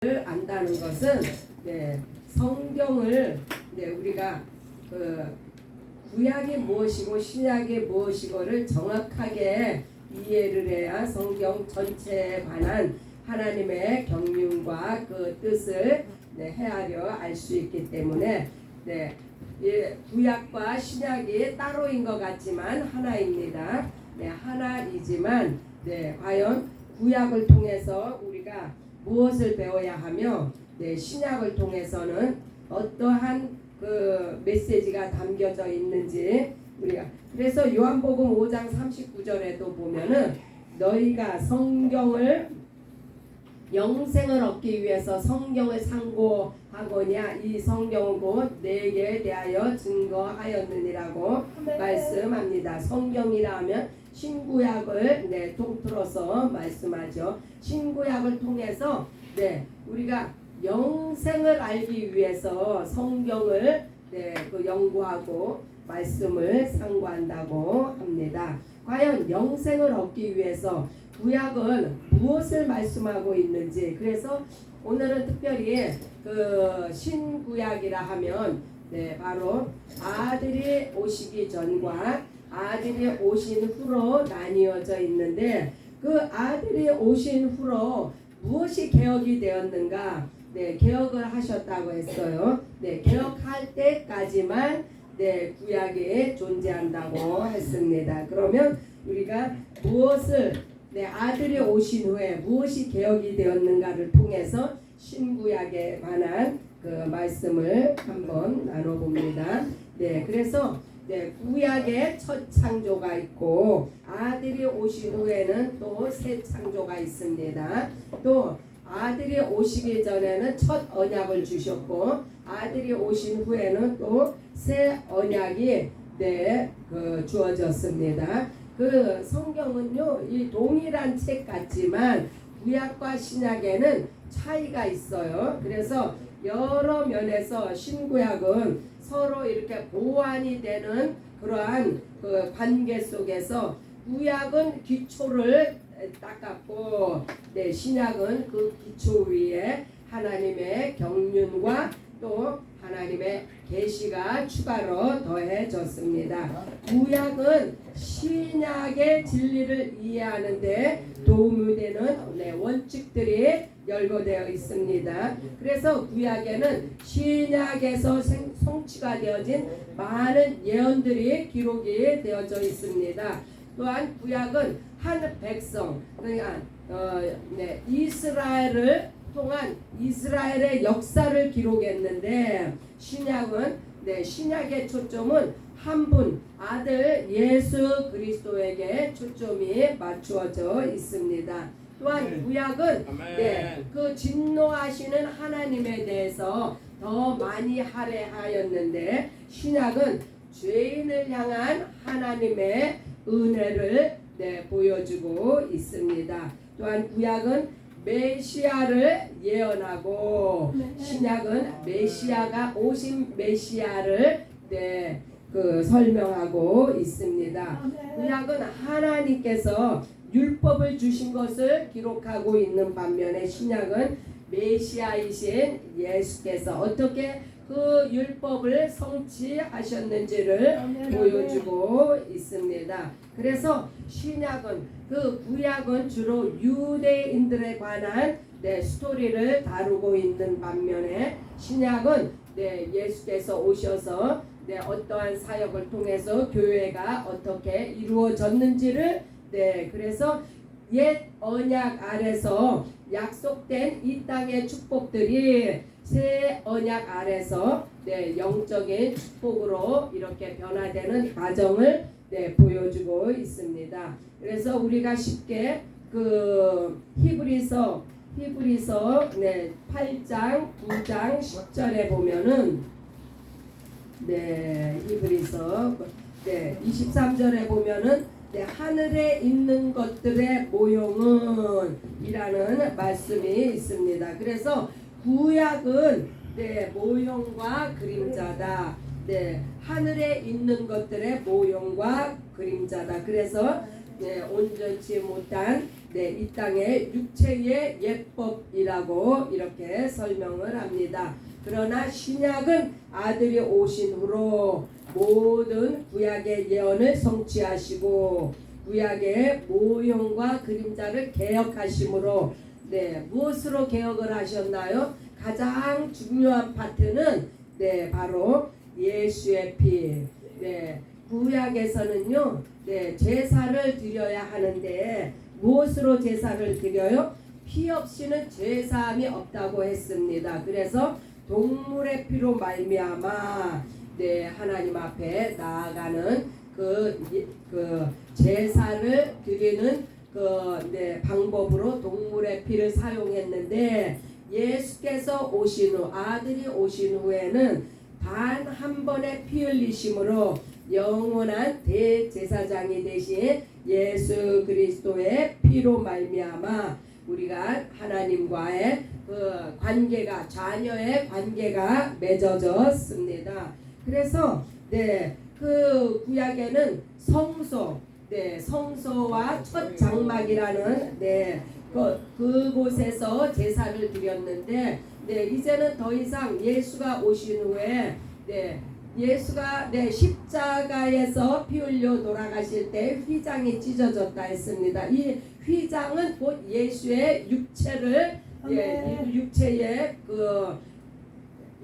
안다는 것은 성경을 우리가 구약이 무엇이고 신약이 무엇이고를 정확하게 이해를 해야 성경 전체에 관한 하나님의 경륜과 그 뜻을 헤아려 알 수 있기 때문에 구약과 신약이 따로인 것 같지만 하나입니다. 하나이지만 과연 구약을 통해서 우리가 무엇을 배워야 하며 신약을 통해서는 어떠한 그 메시지가 담겨져 있는지 우리가 그래서 요한복음 5장 39절에도 보면은 너희가 성경을 영생을 얻기 위해서 성경을 상고하거냐 이 성경은 곧 내게 대하여 증거하였느니라고 말씀합니다. 성경이라 하면 신구약을 통틀어서 말씀하죠. 신구약을 통해서 우리가 영생을 알기 위해서 성경을 그 연구하고 말씀을 상고한다고 합니다. 과연 영생을 얻기 위해서 구약은 무엇을 말씀하고 있는지 그래서 오늘은 특별히 그 신구약이라 하면 바로 아들이 오시기 전과 아들이 오신 후로 나뉘어져 있는데 그 아들이 오신 후로 무엇이 개혁이 되었는가? 개혁을 하셨다고 했어요. 개혁할 때까지만 구약이 존재한다고 했습니다. 그러면 우리가 무엇을 아들이 오신 후에 무엇이 개혁이 되었는가를 통해서 신구약에 관한 그 말씀을 한번 나눠봅니다. 그래서 구약의 첫 창조가 있고 아들이 오신 후에는 또 새 창조가 있습니다. 또 아들이 오시기 전에는 첫 언약을 주셨고 아들이 오신 후에는 또 새 언약이 주어졌습니다. 그 성경은요 이 동일한 책 같지만 구약과 신약에는 차이가 있어요. 그래서 여러 면에서 신구약은 서로 이렇게 보완이 되는 그러한 그 관계 속에서 구약은 기초를 닦았고 신약은 그 기초 위에 하나님의 경륜과 또 하나님의 계시가 추가로 더해졌습니다. 구약은 신약의 진리를 이해하는데 도움이 되는 원칙들이 열거되어 있습니다. 그래서 구약에는 신약에서 성취가 되어진 많은 예언들이 기록이 되어져 있습니다. 또한 구약은 한 백성 그러니까 이스라엘을 통한 이스라엘의 역사를 기록했는데 신약은 신약의 초점은 한 분 아들 예수 그리스도에게 초점이 맞추어져 있습니다. 또한 구약은 그 진노하시는 하나님에 대해서 더 많이 할애하였는데 신약은 죄인을 향한 하나님의 은혜를 보여주고 있습니다. 또한 구약은 메시아를 예언하고 신약은 메시아가 오신 메시아를 설명하고 있습니다. 구약은 하나님께서 율법을 주신 것을 기록하고 있는 반면에 신약은 메시아이신 예수께서 어떻게 그 율법을 성취하셨는지를 보여주고 있습니다. 그래서 신약은 그 구약은 주로 유대인들에 관한 스토리를 다루고 있는 반면에 신약은 예수께서 오셔서 어떠한 사역을 통해서 교회가 어떻게 이루어졌는지를 그래서 옛 언약 아래서 약속된 이 땅의 축복들이 새 언약 아래서 영적인 축복으로 이렇게 변화되는 과정을 보여주고 있습니다. 그래서 우리가 쉽게 그 히브리서 8장 9장 10절에 보면은 히브리서 23절에 보면은 하늘에 있는 것들의 모형은 이라는 말씀이 있습니다. 그래서 구약은 모형과 그림자다. 하늘에 있는 것들의 모형과 그림자다. 그래서 온전치 못한 네, 이 땅의 육체의 예법이라고 이렇게 설명을 합니다. 그러나 신약은 아들이 오신 후로 모든 구약의 예언을 성취하시고 구약의 모형과 그림자를 개혁하심으로 네, 무엇으로 개혁을 하셨나요? 가장 중요한 파트는 네, 바로 예수의 피. 네, 구약에서는요, 네, 제사를 드려야 하는데 무엇으로 제사를 드려요? 피 없이는 죄사함이 없다고 했습니다. 그래서 동물의 피로 말미암아 네, 하나님 앞에 나아가는 그 제사를 드리는 네, 방법으로 동물의 피를 사용했는데 예수께서 오신 후 아들이 오신 후에는 단 한 번의 피 흘리심으로 영원한 대제사장이 되신 예수 그리스도의 피로 말미암아 우리가 하나님과의 그 관계가 자녀의 관계가 맺어졌습니다. 그래서 네, 그 구약에는 성소, 네, 성소와 첫 장막이라는 네, 그곳에서 제사를 드렸는데 네, 이제는 더 이상 예수가 오신 후에 네, 예수가 네, 십자가에서 피 흘려 돌아가실 때 휘장이 찢어졌다 했습니다. 이 휘장은 곧 예수의 육체를 예, 육체의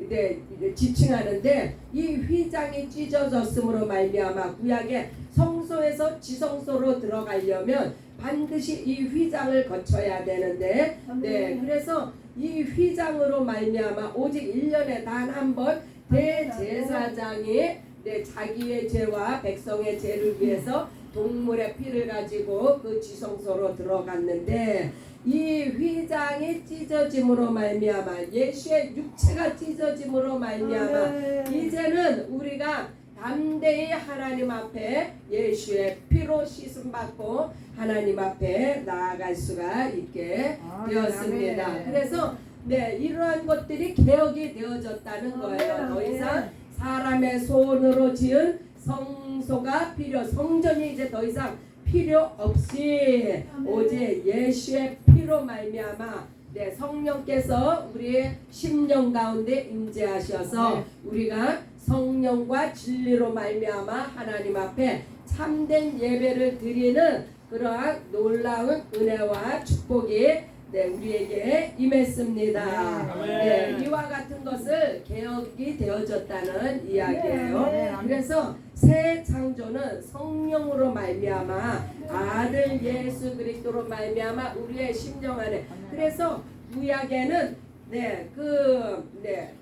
네, 지칭하는데 이 휘장이 찢어졌음으로 말미암아 구약의 성소에서 지성소로 들어가려면 반드시 이 휘장을 거쳐야 되는데 네, 그래서 이 휘장으로 말미암아 오직 1년에 단 한 번 대제사장이 네, 자기의 죄와 백성의 죄를 위해서 동물의 피를 가지고 그 지성소로 들어갔는데 이 휘장이 찢어짐으로 말미암아 예수의 육체가 찢어짐으로 말미암아 이제는 우리가 담대히 하나님 앞에 예수의 피로 씻음 받고 하나님 앞에 나아갈 수가 있게 되었습니다. 그래서 네, 이러한 것들이 개혁이 되어졌다는 거예요. 더 이상 사람의 손으로 지은 성소가 성전이 이제 더 이상 필요 없이 오직 예수의 피로 말미암아 네, 성령께서 우리의 심령 가운데 임재하셔서 우리가 성령과 진리로 말미암아 하나님 앞에 참된 예배를 드리는 그러한 놀라운 은혜와 축복이 네, 우리에게 임했습니다. 네, 이와 같은 것을 개혁이 되어졌다는 이야기예요. 그래서 새 창조는 성령으로 말미암아 아들 예수 그리스도로 말미암아 우리의 심령 안에 그래서 구약에는 네,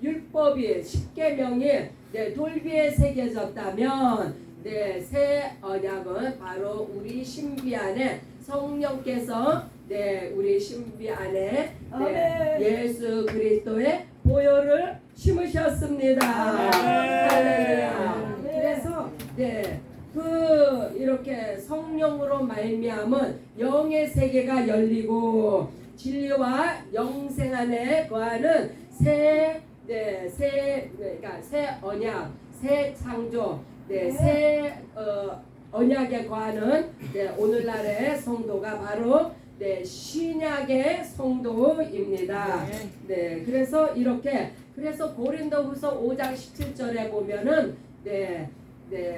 율법이 십계명이 네, 돌비에 새겨졌다면 네, 새 언약은 바로 우리 신비 안에 성령께서 네, 우리 신비 안에 네, 예수 그리스도의 보혈을 심으셨습니다. 할렐루야. 그래서 네, 이렇게 성령으로 말미암은 영의 세계가 열리고 진리와 영생 안에 거하는 그러니까 새 언약, 새 창조, 네, 새 언약에 거하는 네, 오늘날의 성도가 바로 네, 신약의 성도입니다. 네, 그래서 이렇게 그래서 고린도후서 5장 17절에 보면은 네,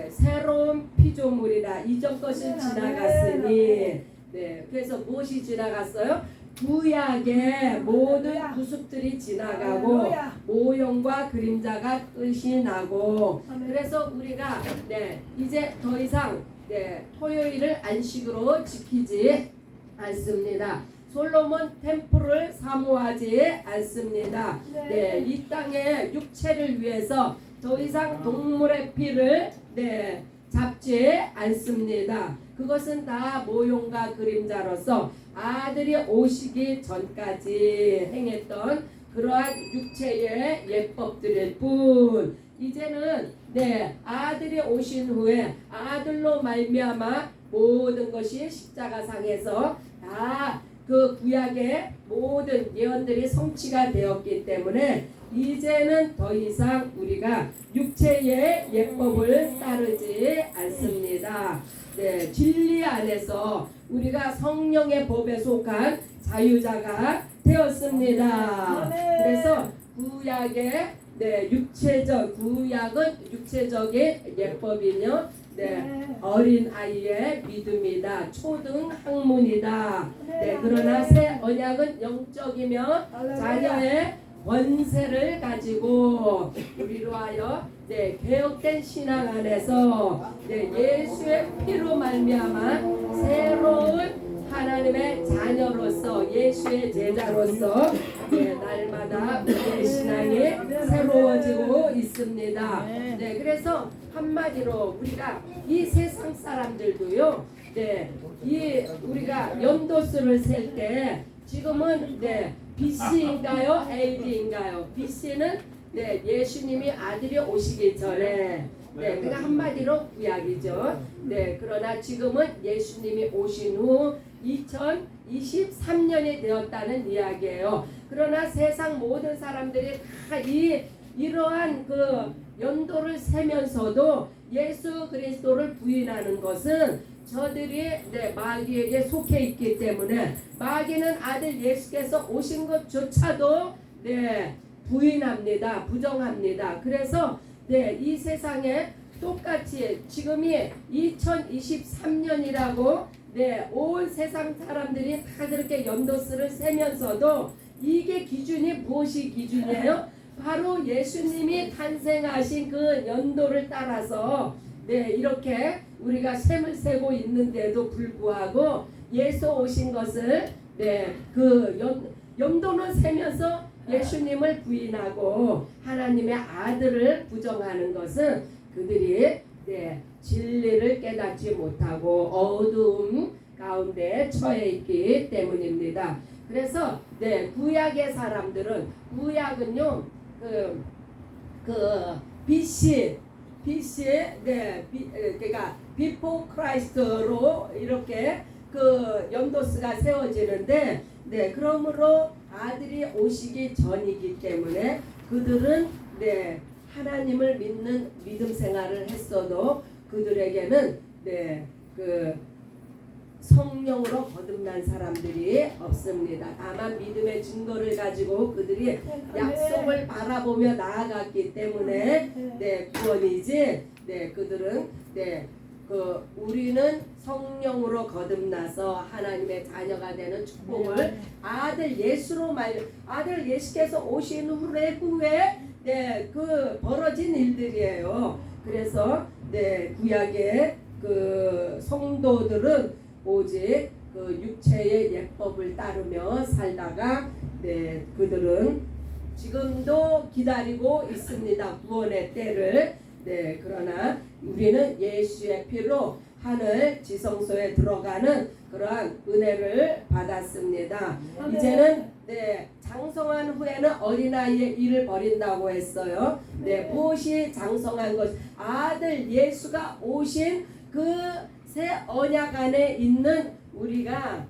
새로운 피조물이라 이전 것은 지나갔으니 네, 그래서 무엇이 지나갔어요? 구약의 모든 구습들이 지나가고 모형과 그림자가 끝이 나고 그래서 우리가 네, 이제 더 이상 네, 토요일을 안식으로 지키지 않습니다. 솔로몬 템플을 사모하지 않습니다. 네, 이 땅의 육체를 위해서 더 이상 동물의 피를 네, 잡지 않습니다. 그것은 다 모형과 그림자로서 아들이 오시기 전까지 행했던 그러한 육체의 예법들일 뿐 이제는 네, 아들이 오신 후에 아들로 말미암아 모든 것이 십자가상에서 다 그 구약의 모든 예언들이 성취가 되었기 때문에 이제는 더 이상 우리가 육체의 예법을 따르지 않습니다. 네, 진리 안에서 우리가 성령의 법에 속한 자유자가 되었습니다. 그래서 구약의 구약은 육체적인 예법이며 어린 아이의 믿음이다. 초등 학문이다. 그러나 새 언약은 영적이며 자녀의 권세를 가지고 우리로 하여 개혁된 신앙 안에서 예수의 피로 말미암아 새로운 하나님의 자녀로서 예수의 제자로서 날마다 우리의 신앙이 새로워지고 있습니다. 그래서 한마디로 우리가 이 세상 사람들도요, 이 우리가 연도수를 셀 때 지금은 BC인가요, AD인가요? BC는 예수님이 아들이 오시기 전에. 그러니까 한마디로 구약이죠. 그러나 지금은 예수님이 오신 후 2023년이 되었다는 이야기예요. 그러나 세상 모든 사람들이 다 이러한 그 연도를 세면서도 예수 그리스도를 부인하는 것은 저들이 마귀에게 속해 있기 때문에 마귀는 아들 예수께서 오신 것조차도 부인합니다. 부정합니다. 그래서 이 세상에 똑같이 지금이 2023년이라고 온 세상 사람들이 다 그렇게 연도수를 세면서도 이게 기준이 무엇이 기준이에요? 바로 예수님이 탄생하신 그 연도를 따라서 이렇게 우리가 셈을 세고 있는데도 불구하고 예수 오신 것을 그 연도는 세면서 예수님을 부인하고 하나님의 아들을 부정하는 것은 그들이 진리를 깨닫지 못하고 어두움 가운데 처해 있기 때문입니다. 그래서 구약의 사람들은 구약은요 그 BC 그러니까 before Christ로 이렇게 그 연도수가 세워지는데 그러므로 아들이 오시기 전이기 때문에 그들은 하나님을 믿는 믿음 생활을 했어도 그들에게는 그 성령으로 거듭난 사람들이 없습니다. 다만 믿음의 증거를 가지고 그들이 약속을 바라보며 나아갔기 때문에 구원이지 그들은 우리는 성령으로 거듭나서 하나님의 자녀가 되는 축복을 아들 예수께서 오신 후에 그 벌어진 일들이에요. 그래서 구약의 그 성도들은 오직 그 육체의 예법을 따르며 살다가 그들은 지금도 기다리고 있습니다. 구원의 때를. 그러나 우리는 예수의 피로 하늘 지성소에 들어가는 그러한 은혜를 받았습니다. 이제는 장성한 후에는 어린아이의 일을 버린다고 했어요. 무엇이 장성한 것? 아들 예수가 오신 그 새 언약 안에 있는 우리가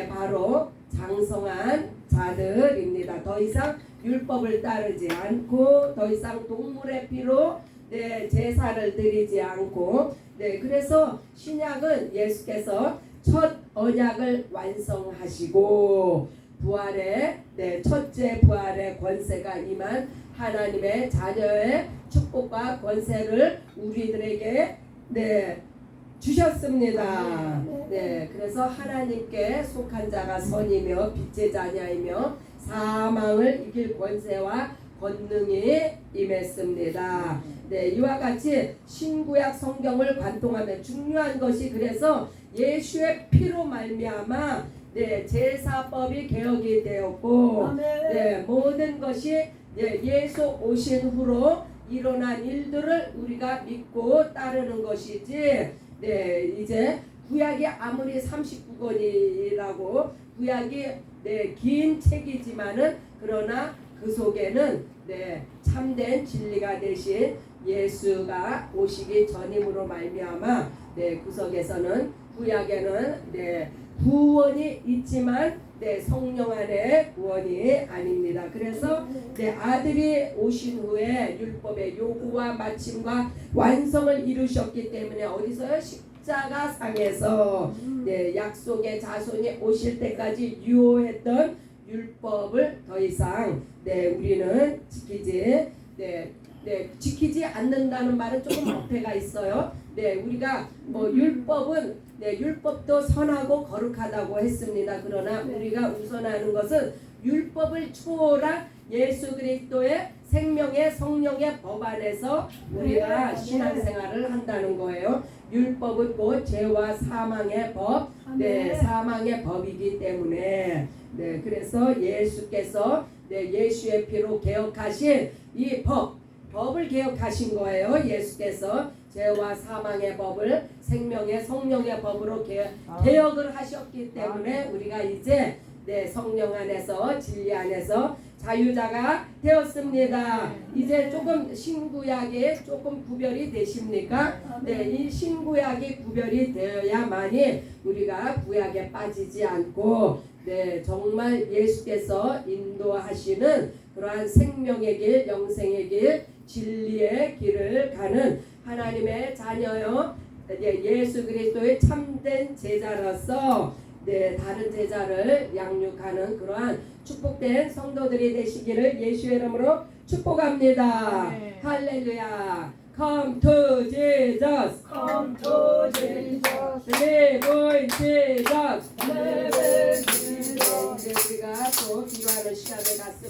바로 장성한 자들입니다. 더 이상 율법을 따르지 않고 더 이상 동물의 피로 제사를 드리지 않고 그래서 신약은 예수께서 첫 언약을 완성하시고 부활의 첫째 부활의 권세가 임한 하나님의 자녀의 축복과 권세를 우리들에게 주셨습니다. 그래서 하나님께 속한 자가 선이며 빛의 자녀이며 사망을 이길 권세와 권능이 임했습니다. 이와 같이 신구약 성경을 관통하면 중요한 것이 그래서 예수의 피로 말미암아 제사법이 개혁이 되었고 모든 것이 예수 오신 후로 일어난 일들을 우리가 믿고 따르는 것이지 이제 구약이 아무리 39권이라고 구약이 긴 책이지만은 그러나 그 속에는 참된 진리가 되신 예수가 오시기 전임으로 말미암아 구석에서는 구약에는 구원이 있지만 성령 안에 구원이 아닙니다. 그래서 아들이 오신 후에 율법의 요구와 마침과 완성을 이루셨기 때문에 어디서요? 십자가 상에서 네, 약속의 자손이 오실 때까지 유효했던 율법을 더 이상 네, 우리는 지키지 않는다는 말은 조금 어폐가 있어요. 네, 우리가 뭐 율법은 율법도 선하고 거룩하다고 했습니다. 그러나 우리가 우선하는 것은 율법을 초월한 예수 그리스도의 생명의 성령의 법 안에서 우리가 신앙생활을 한다는 거예요. 율법은 곧 죄와 사망의 법, 사망의 법이기 때문에 그래서 예수께서 예수의 피로 개혁하신 이 법을 개혁하신 거예요. 예수께서 죄와 사망의 법을 생명의 성령의 법으로 개혁을 하셨기 때문에 우리가 이제 성령 안에서 진리 안에서 자유자가 되었습니다. 이제 조금 신구약에 조금 구별이 되십니까? 이 신구약이 구별이 되어야만이 우리가 구약에 빠지지 않고 정말 예수께서 인도하시는 그러한 생명의 길, 영생의 길, 진리의 길을 가는 하나님의 자녀요. 예수 그리스도의 참된 제자로서 다른 제자를 양육하는 그러한 축복된 성도들이 되시기를 예수의 이름으로 축복합니다. 할렐루야. Come to Jesus. Come to Jesus. Live in Jesus.